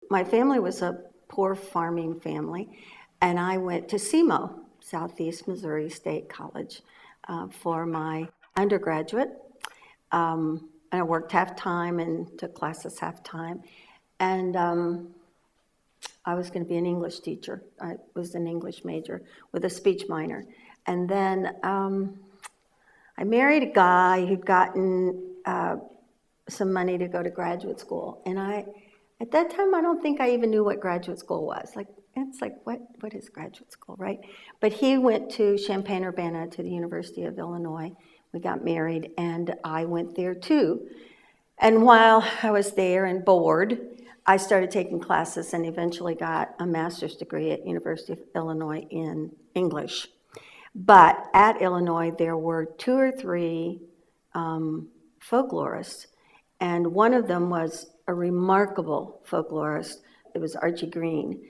my family was a poor farming family, and I went to SEMO, Southeast Missouri State College, for my undergraduate. And I worked half-time and took classes half-time. And I was going to be an English teacher. I was an English major with a speech minor. And then I married a guy who'd gotten some money to go to graduate school. And at that time, I don't think I even knew what graduate school was. It's like, what is graduate school, right? But he went to Champaign-Urbana to the University of Illinois. We got married, and I went there too. And while I was there and bored, I started taking classes and eventually got a master's degree at University of Illinois in English. But at Illinois, there were 2 or 3 folklorists, and one of them was a remarkable folklorist. It was Archie Green.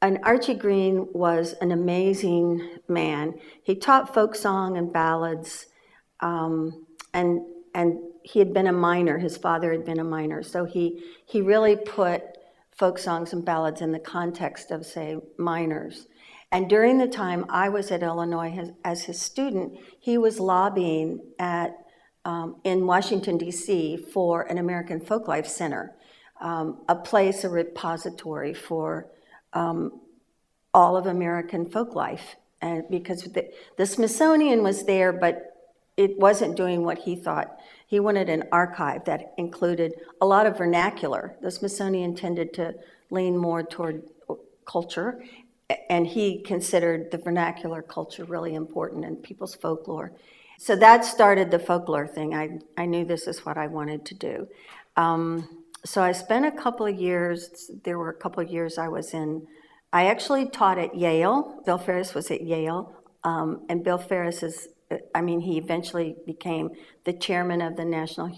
And Archie Green was an amazing man. He taught folk song and ballads, and he had been a miner. His father had been a miner, so he really put folk songs and ballads in the context of, say, miners. And during the time I was at Illinois as his student, he was lobbying in Washington, D.C. for an American Folklife Center, a place, a repository for all of American folklife. And because the Smithsonian was there, but it wasn't doing what he thought. He wanted an archive that included a lot of vernacular. The Smithsonian tended to lean more toward culture, and he considered the vernacular culture really important in people's folklore. So that started the folklore thing. I knew this is what I wanted to do. So I spent a couple of years, there were a couple of years I actually taught at Yale. Bill Ferris was at Yale, and Bill Ferris he eventually became the chairman of the National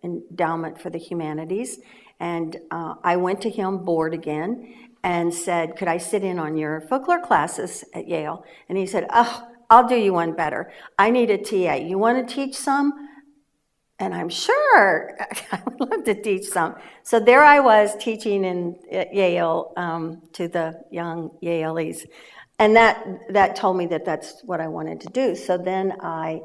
Endowment for the Humanities. And I went to him bored again and said, could I sit in on your folklore classes at Yale? And he said, oh, I'll do you one better. I need a TA. You want to teach some? And I'm sure, I would love to teach some. So there I was teaching at Yale to the young Yaleys. And that told me that that's what I wanted to do. So then I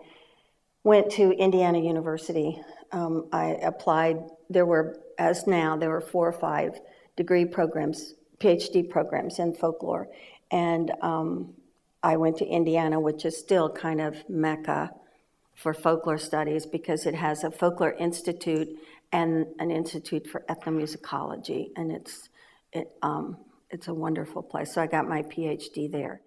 went to Indiana University. I applied. There were 4 or 5 degree programs, PhD programs in folklore. And I went to Indiana, which is still kind of Mecca for folklore studies because it has a folklore institute and an institute for ethnomusicology. And it's a wonderful place. So I got my PhD there.